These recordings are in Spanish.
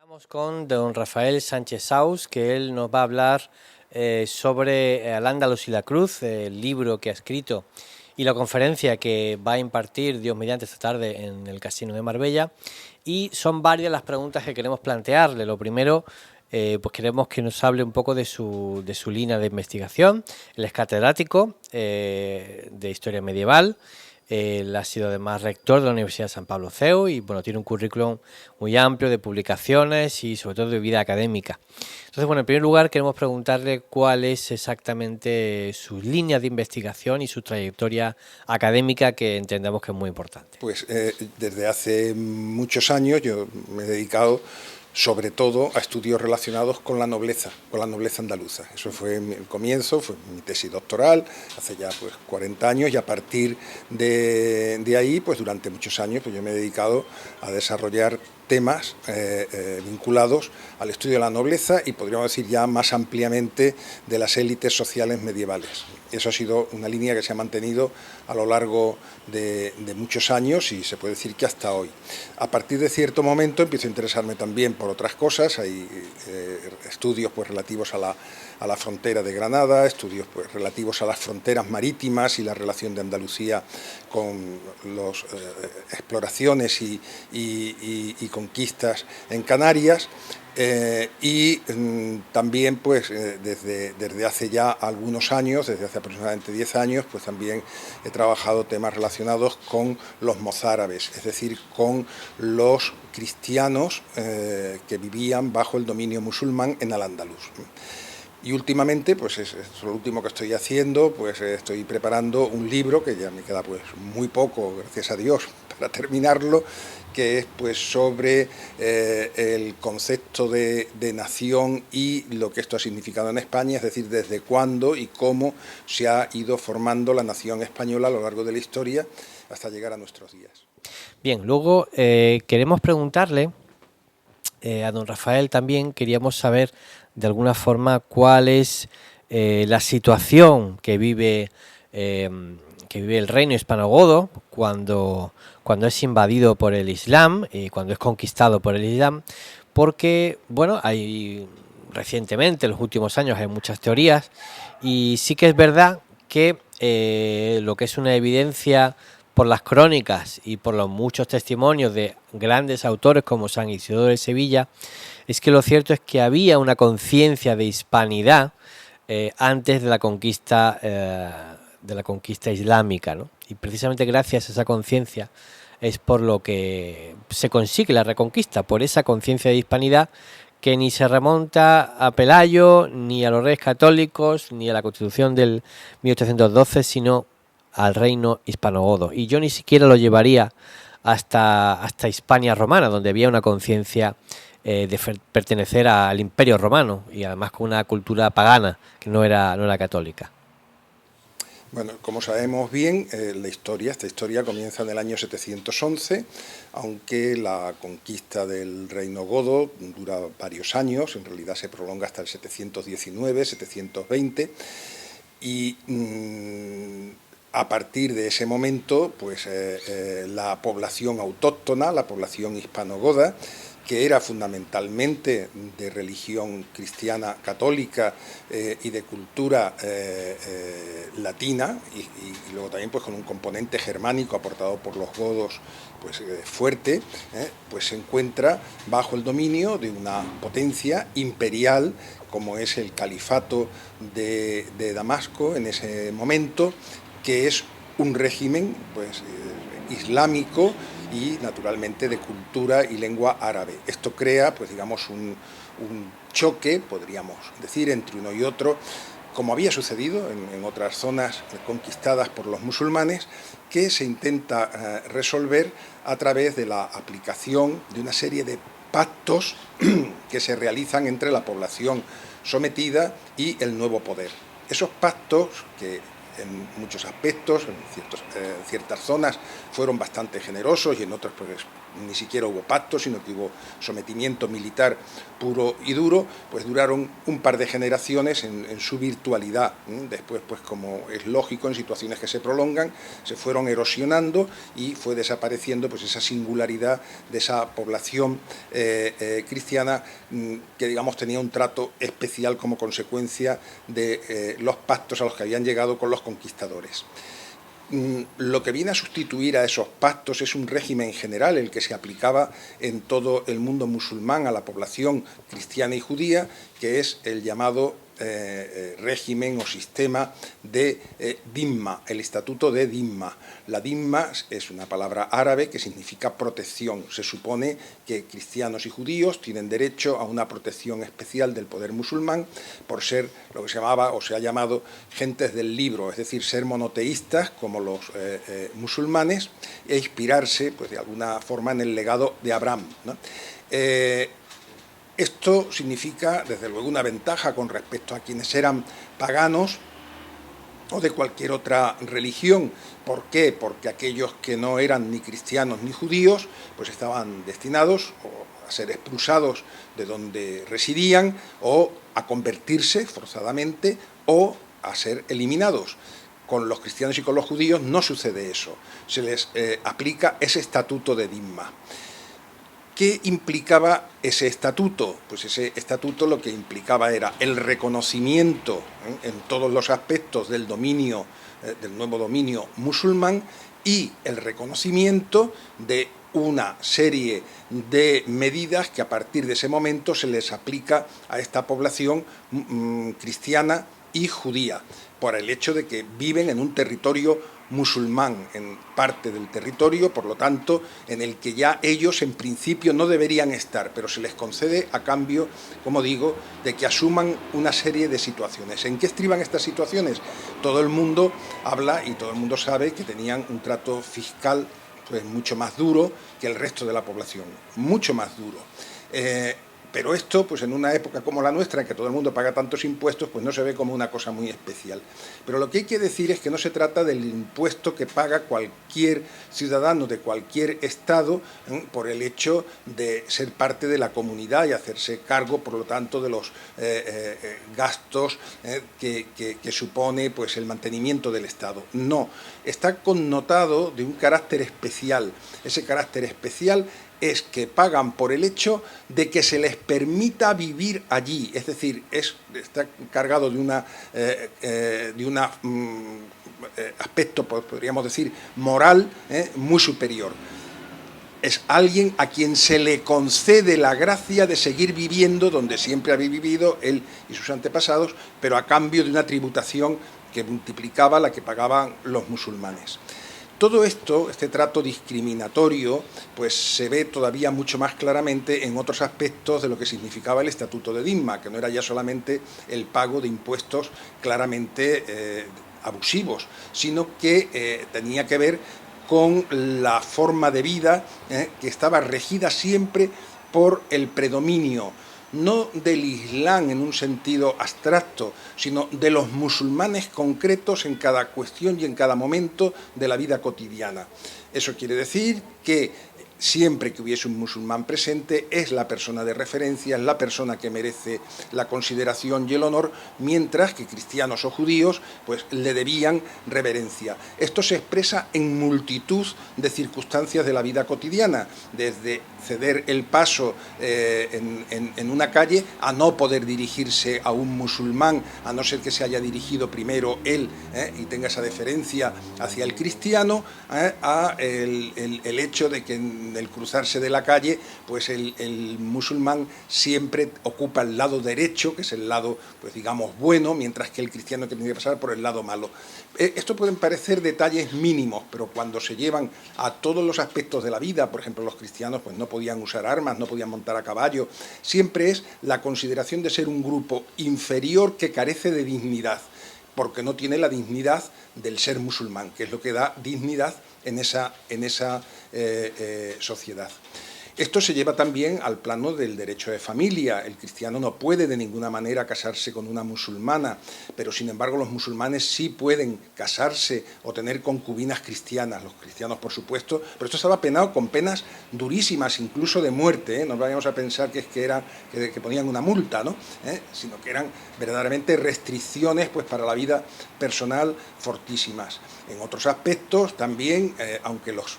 Estamos con don Rafael Sánchez Saus, que él nos va a hablar sobre Al-Ándalus y la Cruz, el libro que ha escrito y la conferencia que va a impartir Dios mediante esta tarde en el Casino de Marbella. Y son varias las preguntas que queremos plantearle. Lo primero, pues queremos que nos hable un poco de su línea de investigación. Él es catedrático de Historia Medieval. Él ha sido además rector de la Universidad de San Pablo CEU y bueno, tiene un currículum muy amplio de publicaciones y sobre todo de vida académica. Entonces, bueno, en primer lugar queremos preguntarle cuál es exactamente sus líneas de investigación y su trayectoria académica, que entendemos que es muy importante. Pues desde hace muchos años yo me he dedicado sobre todo a estudios relacionados con la nobleza andaluza. Eso fue el comienzo, fue mi tesis doctoral, hace ya pues 40 años, y a partir de ahí, pues durante muchos años, pues yo me he dedicado a desarrollar temas vinculados al estudio de la nobleza y podríamos decir ya más ampliamente de las élites sociales medievales. Eso ha sido una línea que se ha mantenido a lo largo de muchos años y se puede decir que hasta hoy. A partir de cierto momento empiezo a interesarme también por otras cosas. Hay estudios pues relativos a la frontera de Granada, estudios pues relativos a las fronteras marítimas y la relación de Andalucía con las exploraciones y conquistas en Canarias. También pues desde hace ya algunos años, desde hace aproximadamente 10 años, pues también he trabajado temas relacionados con los mozárabes, es decir, con los cristianos que vivían bajo el dominio musulmán en Al-Ándalus. Y últimamente, pues es lo último que estoy haciendo, pues estoy preparando un libro que ya me queda pues muy poco, gracias a Dios, para terminarlo, que es pues sobre el concepto de nación y lo que esto ha significado en España, es decir, desde cuándo y cómo se ha ido formando la nación española a lo largo de la historia hasta llegar a nuestros días. Bien, luego queremos preguntarle a don Rafael, también queríamos saber de alguna forma cuál es la situación que vive el reino hispanogodo cuando es invadido por el Islam y cuando es conquistado por el Islam, porque bueno, hay recientemente, en los últimos años, hay muchas teorías y sí que es verdad que lo que es una evidencia por las crónicas y por los muchos testimonios de grandes autores como San Isidoro de Sevilla, es que lo cierto es que había una conciencia de hispanidad antes de la conquista islámica, ¿no? Y precisamente gracias a esa conciencia es por lo que se consigue la reconquista, por esa conciencia de hispanidad que ni se remonta a Pelayo, ni a los reyes católicos, ni a la Constitución del 1812, sino al reino hispanogodo. Y yo ni siquiera lo llevaría hasta Hispania romana, donde había una conciencia de pertenecer al Imperio Romano y además con una cultura pagana que no era católica. Bueno, como sabemos bien, esta historia comienza en el año 711, aunque la conquista del reino godo dura varios años, en realidad se prolonga hasta el 719, 720, y a partir de ese momento, pues la población autóctona, la población hispanogoda, que era fundamentalmente de religión cristiana católica y de cultura latina, y luego también pues con un componente germánico aportado por los godos pues fuerte, pues se encuentra bajo el dominio de una potencia imperial como es el califato de Damasco en ese momento, que es un régimen pues islámico y naturalmente de cultura y lengua árabe. Esto crea, pues digamos, un choque, podríamos decir, entre uno y otro, como había sucedido en otras zonas conquistadas por los musulmanes, que se intenta resolver a través de la aplicación de una serie de pactos que se realizan entre la población sometida y el nuevo poder. Esos pactos, que en muchos aspectos, en ciertas zonas fueron bastante generosos y en otras pues ni siquiera hubo pacto, sino que hubo sometimiento militar puro y duro, pues duraron un par de generaciones en su virtualidad. Después, pues como es lógico, en situaciones que se prolongan, se fueron erosionando y fue desapareciendo pues esa singularidad de esa población cristiana que, digamos, tenía un trato especial como consecuencia de los pactos a los que habían llegado con los conquistadores. Lo que viene a sustituir a esos pactos es un régimen general, el que se aplicaba en todo el mundo musulmán a la población cristiana y judía, que es el llamado régimen o sistema de Dhimma, el estatuto de Dhimma. La Dhimma es una palabra árabe que significa protección. Se supone que cristianos y judíos tienen derecho a una protección especial del poder musulmán por ser lo que se llamaba o se ha llamado gentes del libro, es decir, ser monoteístas como los musulmanes e inspirarse pues, de alguna forma en el legado de Abraham, ¿no? Esto significa, desde luego, una ventaja con respecto a quienes eran paganos o de cualquier otra religión. ¿Por qué? Porque aquellos que no eran ni cristianos ni judíos, pues estaban destinados a ser expulsados de donde residían o a convertirse forzadamente o a ser eliminados. Con los cristianos y con los judíos no sucede eso. Se les aplica ese estatuto de Dhimma. ¿Qué implicaba ese estatuto? Pues ese estatuto lo que implicaba era el reconocimiento en todos los aspectos del dominio, del nuevo dominio musulmán y el reconocimiento de una serie de medidas que a partir de ese momento se les aplica a esta población cristiana y judía, por el hecho de que viven en un territorio musulmán, en parte del territorio, por lo tanto, en el que ya ellos en principio no deberían estar, pero se les concede a cambio, como digo, de que asuman una serie de situaciones. ¿En qué estriban estas situaciones? Todo el mundo habla y todo el mundo sabe que tenían un trato fiscal pues, mucho más duro que el resto de la población, mucho más duro. Pero esto, pues en una época como la nuestra, en que todo el mundo paga tantos impuestos, pues no se ve como una cosa muy especial. Pero lo que hay que decir es que no se trata del impuesto que paga cualquier ciudadano de cualquier estado por el hecho de ser parte de la comunidad y hacerse cargo, por lo tanto, de los gastos que supone pues, el mantenimiento del Estado. No, está connotado de un carácter especial. Ese carácter especial es que pagan por el hecho de que se les permita vivir allí, es decir, está cargado de un aspecto, podríamos decir, moral muy superior. Es alguien a quien se le concede la gracia de seguir viviendo donde siempre había vivido él y sus antepasados, pero a cambio de una tributación que multiplicaba la que pagaban los musulmanes. Todo esto, este trato discriminatorio, pues se ve todavía mucho más claramente en otros aspectos de lo que significaba el Estatuto de Dhimma, que no era ya solamente el pago de impuestos claramente abusivos, sino que tenía que ver con la forma de vida que estaba regida siempre por el predominio no del Islam en un sentido abstracto, sino de los musulmanes concretos en cada cuestión y en cada momento de la vida cotidiana. Eso quiere decir que siempre que hubiese un musulmán presente es la persona de referencia, es la persona que merece la consideración y el honor, mientras que cristianos o judíos pues le debían reverencia. Esto se expresa en multitud de circunstancias de la vida cotidiana, desde ceder el paso en una calle a no poder dirigirse a un musulmán, a no ser que se haya dirigido primero él y tenga esa deferencia hacia el cristiano, a el hecho de que en el cruzarse de la calle, pues el musulmán siempre ocupa el lado derecho, que es el lado, pues digamos, bueno, mientras que el cristiano tiene que pasar por el lado malo. Esto pueden parecer detalles mínimos, pero cuando se llevan a todos los aspectos de la vida, por ejemplo, los cristianos pues no podían usar armas, no podían montar a caballo, siempre es la consideración de ser un grupo inferior que carece de dignidad, porque no tiene la dignidad del ser musulmán, que es lo que da dignidad en esa sociedad. Esto se lleva también al plano del derecho de familia. El cristiano no puede de ninguna manera casarse con una musulmana, pero sin embargo los musulmanes sí pueden casarse o tener concubinas cristianas, los cristianos por supuesto, pero esto estaba penado con penas durísimas, incluso de muerte, ¿eh? No vayamos a pensar que ponían una multa, ¿no? Sino que eran verdaderamente restricciones pues, para la vida personal fortísimas. En otros aspectos también, aunque los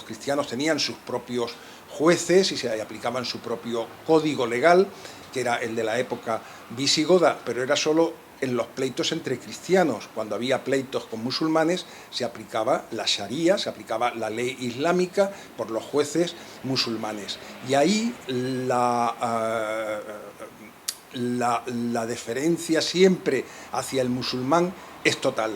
cristianos tenían sus propios jueces y se aplicaban su propio código legal, que era el de la época visigoda, pero era solo en los pleitos entre cristianos. Cuando había pleitos con musulmanes se aplicaba la sharia, se aplicaba la ley islámica por los jueces musulmanes. Y ahí la deferencia siempre hacia el musulmán es total,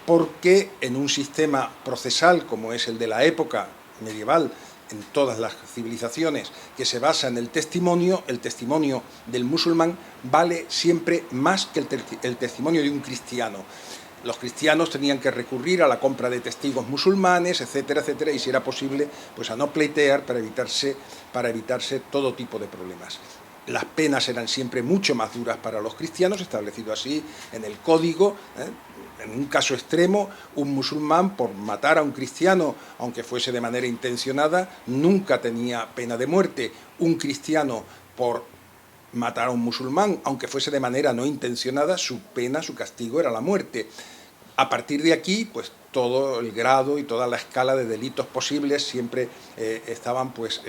porque en un sistema procesal como es el de la época medieval, en todas las civilizaciones, que se basa en el testimonio del musulmán vale siempre más que el testimonio de un cristiano. Los cristianos tenían que recurrir a la compra de testigos musulmanes, etcétera, etcétera, y si era posible, pues a no pleitear para evitarse todo tipo de problemas. Las penas eran siempre mucho más duras para los cristianos, establecido así en el código. En un caso extremo, un musulmán por matar a un cristiano, aunque fuese de manera intencionada, nunca tenía pena de muerte. Un cristiano por matar a un musulmán, aunque fuese de manera no intencionada, su pena, su castigo era la muerte. A partir de aquí, pues todo el grado y toda la escala de delitos posibles siempre estaban pues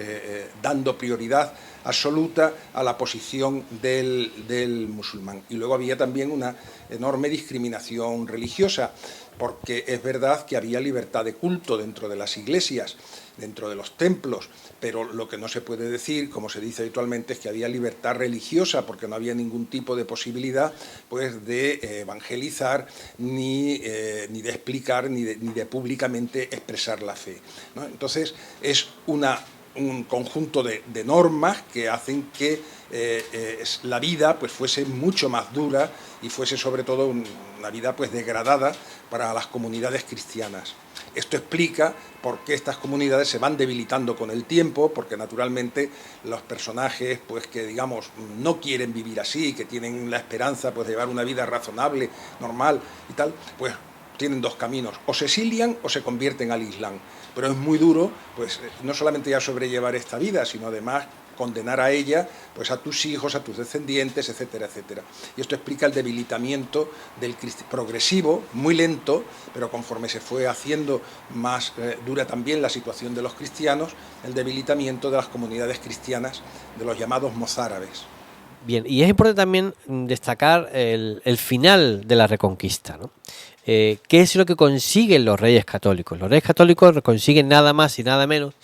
dando prioridad absoluta a la posición del musulmán. Y luego había también una enorme discriminación religiosa, porque es verdad que había libertad de culto dentro de las iglesias, dentro de los templos, pero lo que no se puede decir, como se dice habitualmente, es que había libertad religiosa, porque no había ningún tipo de posibilidad pues, de evangelizar, ni de explicar, ni de públicamente expresar la fe, ¿no? Entonces, es un conjunto de normas que hacen que la vida pues, fuese mucho más dura y fuese sobre todo una vida pues, degradada para las comunidades cristianas. Esto explica por qué estas comunidades se van debilitando con el tiempo, porque naturalmente los personajes pues, que digamos no quieren vivir así, que tienen la esperanza pues, de llevar una vida razonable, normal y tal, pues tienen dos caminos, o se exilian o se convierten al Islam. Pero es muy duro, pues no solamente ya sobrellevar esta vida, sino además condenar a ella, pues a tus hijos, a tus descendientes, etcétera, etcétera. Y esto explica el debilitamiento del progresivo, muy lento, pero conforme se fue haciendo más dura también la situación de los cristianos, el debilitamiento de las comunidades cristianas, de los llamados mozárabes. Bien, y es importante también destacar el final de la Reconquista, ¿no? ¿Qué es lo que consiguen los reyes católicos? Los reyes católicos consiguen nada más y nada menos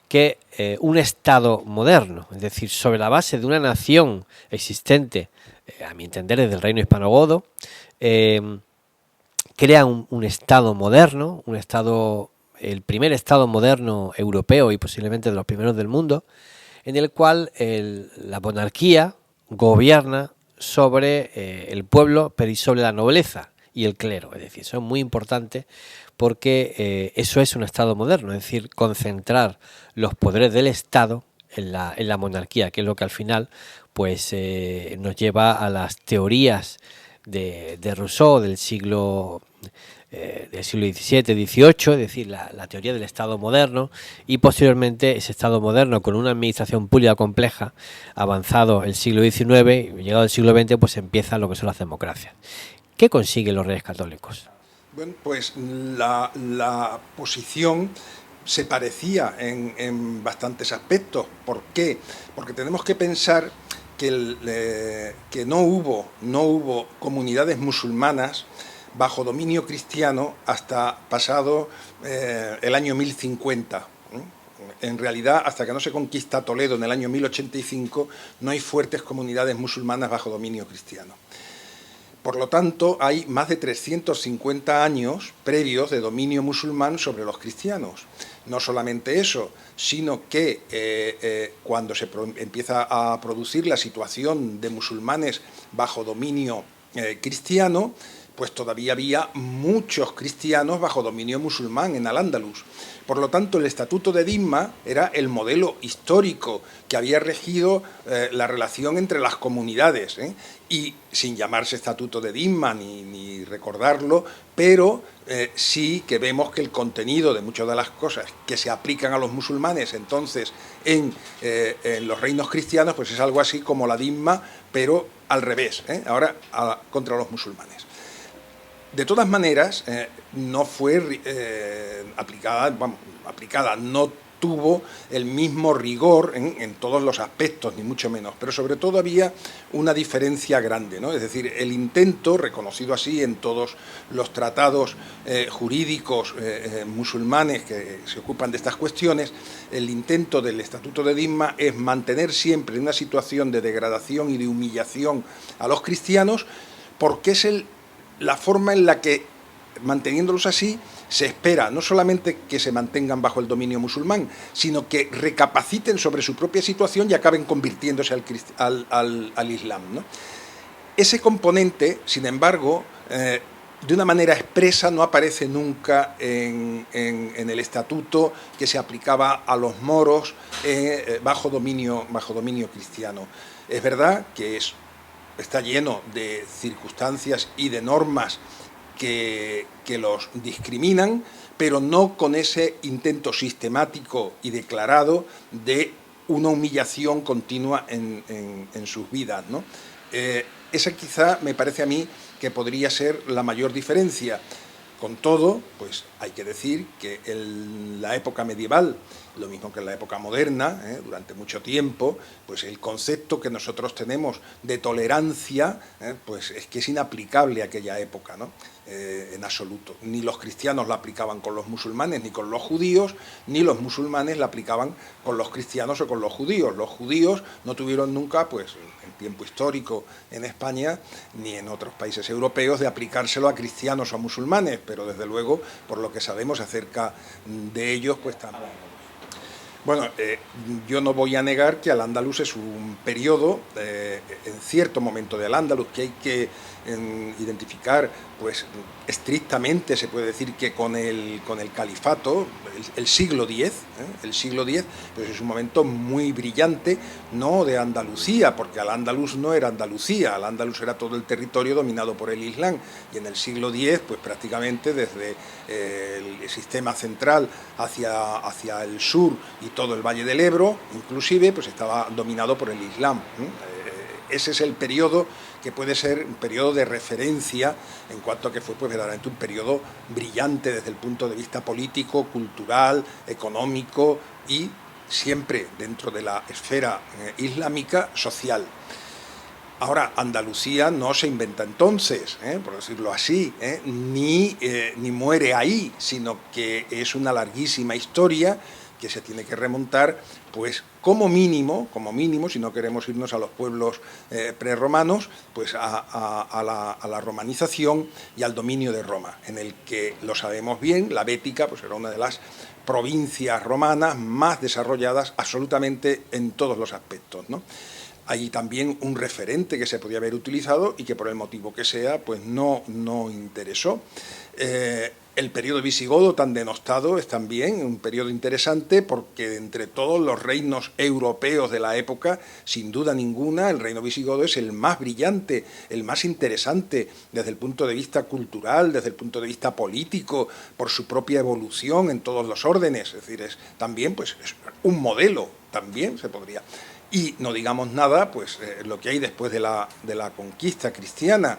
que un Estado moderno, es decir, sobre la base de una nación existente, a mi entender, desde el reino hispanogodo, crean un Estado moderno, el primer Estado moderno europeo y posiblemente de los primeros del mundo, en el cual la monarquía gobierna sobre el pueblo, pero y sobre la nobleza y el clero. Es decir, eso es muy importante porque eso es un Estado moderno, es decir, concentrar los poderes del Estado en la monarquía, que es lo que al final pues nos lleva a las teorías de Rousseau del siglo XVII, XVIII, es decir, la teoría del Estado moderno, y posteriormente ese Estado moderno con una administración pública compleja, avanzado el siglo XIX y llegado el siglo XX, pues empieza lo que son las democracias. ¿Qué consiguen los reyes católicos? Bueno, pues la posición se parecía en bastantes aspectos. ¿Por qué? Porque tenemos que pensar que no hubo comunidades musulmanas bajo dominio cristiano hasta pasado el año 1050. En realidad, hasta que no se conquista Toledo en el año 1085, no hay fuertes comunidades musulmanas bajo dominio cristiano. Por lo tanto, hay más de 350 años previos de dominio musulmán sobre los cristianos. No solamente eso, sino que cuando se empieza a producir la situación de musulmanes bajo dominio cristiano, pues todavía había muchos cristianos bajo dominio musulmán en Al-Ándalus. Por lo tanto, el Estatuto de Disma era el modelo histórico que había regido la relación entre las comunidades, y sin llamarse Estatuto de Disma ni recordarlo, pero sí que vemos que el contenido de muchas de las cosas que se aplican a los musulmanes entonces en los reinos cristianos, pues es algo así como la Disma, pero al revés, ahora contra los musulmanes. De todas maneras, no fue aplicada, no tuvo el mismo rigor en todos los aspectos, ni mucho menos, pero sobre todo había una diferencia grande, ¿no? Es decir, el intento, reconocido así en todos los tratados jurídicos musulmanes que se ocupan de estas cuestiones, el intento del Estatuto de Disma es mantener siempre en una situación de degradación y de humillación a los cristianos, porque es la forma en la que, manteniéndolos así, se espera no solamente que se mantengan bajo el dominio musulmán, sino que recapaciten sobre su propia situación y acaben convirtiéndose al Islam, ¿no? Ese componente, sin embargo, de una manera expresa no aparece nunca en el estatuto que se aplicaba a los moros bajo dominio cristiano. Es verdad que está lleno de circunstancias y de normas que los discriminan, pero no con ese intento sistemático y declarado de una humillación continua en sus vidas, ¿no? Esa quizá me parece a mí que podría ser la mayor diferencia. Con todo, pues hay que decir que en la época medieval, lo mismo que en la época moderna, durante mucho tiempo, pues el concepto que nosotros tenemos de tolerancia, pues es que es inaplicable a aquella época, ¿no? En absoluto. Ni los cristianos la aplicaban con los musulmanes ni con los judíos, ni los musulmanes la aplicaban con los cristianos o con los judíos. Los judíos no tuvieron nunca, pues en tiempo histórico en España, ni en otros países europeos, de aplicárselo a cristianos o a musulmanes, pero desde luego, por lo que sabemos acerca de ellos, pues también. Bueno, yo no voy a negar que Al-Ándalus es un periodo, en cierto momento de Al-Ándalus, que hay que identificar, pues estrictamente se puede decir que con el califato, el siglo X, pues es un momento muy brillante, no de Andalucía, porque Al-Ándalus no era Andalucía, Al-Ándalus era todo el territorio dominado por el Islam, y en el siglo X, pues prácticamente desde el sistema central hacia el sur y todo el Valle del Ebro, inclusive, pues estaba dominado por el Islam. Ese es el periodo que puede ser un periodo de referencia en cuanto a que fue pues, verdaderamente un periodo brillante desde el punto de vista político, cultural, económico y siempre dentro de la esfera islámica social. Ahora, Andalucía no se inventa entonces, por decirlo así, ni muere ahí, sino que es una larguísima historia que se tiene que remontar, pues como mínimo, si no queremos irnos a los pueblos prerromanos, pues a la romanización y al dominio de Roma, en el que, lo sabemos bien, la Bética pues era una de las provincias romanas más desarrolladas absolutamente en todos los aspectos, ¿no? Hay también un referente que se podía haber utilizado y que por el motivo que sea, pues no interesó. El periodo visigodo tan denostado es también un periodo interesante porque entre todos los reinos europeos de la época, sin duda ninguna, el reino visigodo es el más brillante, el más interesante desde el punto de vista cultural, desde el punto de vista político, por su propia evolución en todos los órdenes. Es decir, es también pues, es un modelo, también se podría. Y no digamos nada, pues lo que hay después de la conquista cristiana,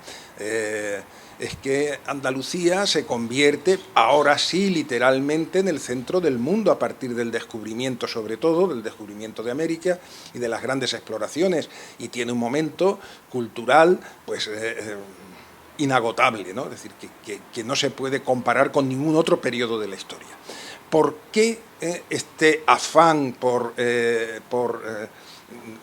es que Andalucía se convierte, ahora sí, literalmente, en el centro del mundo a partir del descubrimiento, sobre todo, del descubrimiento de América y de las grandes exploraciones, y tiene un momento cultural, pues inagotable, ¿no? Es decir, que no se puede comparar con ningún otro periodo de la historia. ¿Por qué este afán por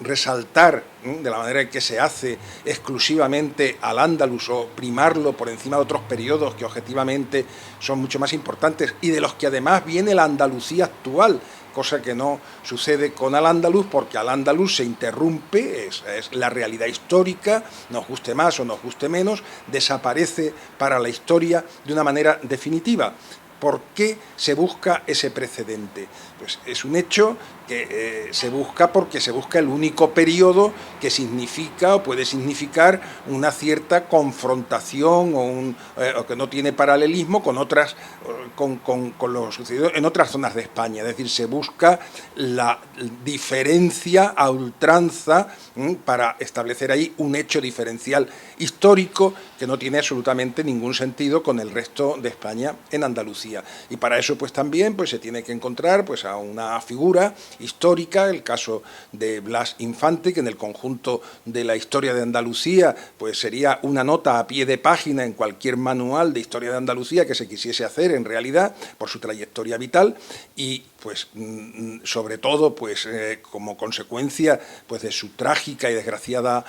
resaltar de la manera en que se hace exclusivamente al Andalus o primarlo por encima de otros periodos que objetivamente son mucho más importantes y de los que además viene la Andalucía actual, cosa que no sucede con Al-Ándalus, porque Al-Ándalus se interrumpe, es la realidad histórica, nos guste más o nos guste menos, desaparece para la historia de una manera definitiva. ¿Por qué se busca ese precedente? Pues es un hecho que se busca porque se busca el único periodo que significa o puede significar una cierta confrontación o que no tiene paralelismo con otras con lo sucedido en otras zonas de España. Es decir, se busca la diferencia a ultranza para establecer ahí un hecho diferencial histórico que no tiene absolutamente ningún sentido con el resto de España en Andalucía. Y para eso pues también pues se tiene que encontrar pues a una figura histórica, el caso de Blas Infante, que en el conjunto de la historia de Andalucía pues sería una nota a pie de página en cualquier manual de historia de Andalucía que se quisiese hacer en realidad por su trayectoria vital y pues sobre todo pues como consecuencia pues de su trágica y desgraciada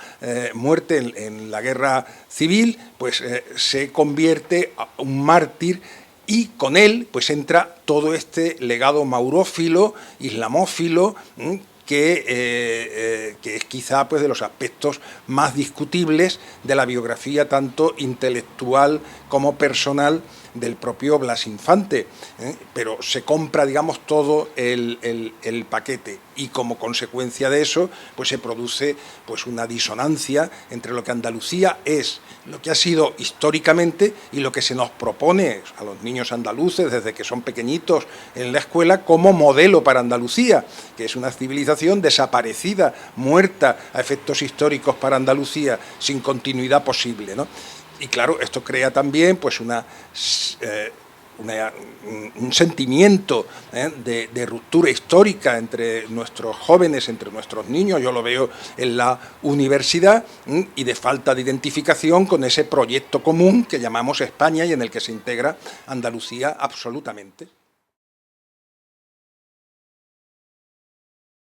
muerte en la guerra civil, pues se convierte en un mártir. Y con él pues entra todo este legado maurófilo, islamófilo, que es quizá pues, de los aspectos más discutibles de la biografía tanto intelectual como personal del propio Blas Infante, pero se compra, digamos, todo el paquete y como consecuencia de eso pues se produce pues una disonancia entre lo que Andalucía es, lo que ha sido históricamente y lo que se nos propone a los niños andaluces desde que son pequeñitos en la escuela como modelo para Andalucía, que es una civilización desaparecida, muerta a efectos históricos para Andalucía, sin continuidad posible, ¿no? Y claro, esto crea también pues un sentimiento de ruptura histórica entre nuestros jóvenes, entre nuestros niños, yo lo veo en la universidad, y de falta de identificación con ese proyecto común que llamamos España y en el que se integra Andalucía absolutamente.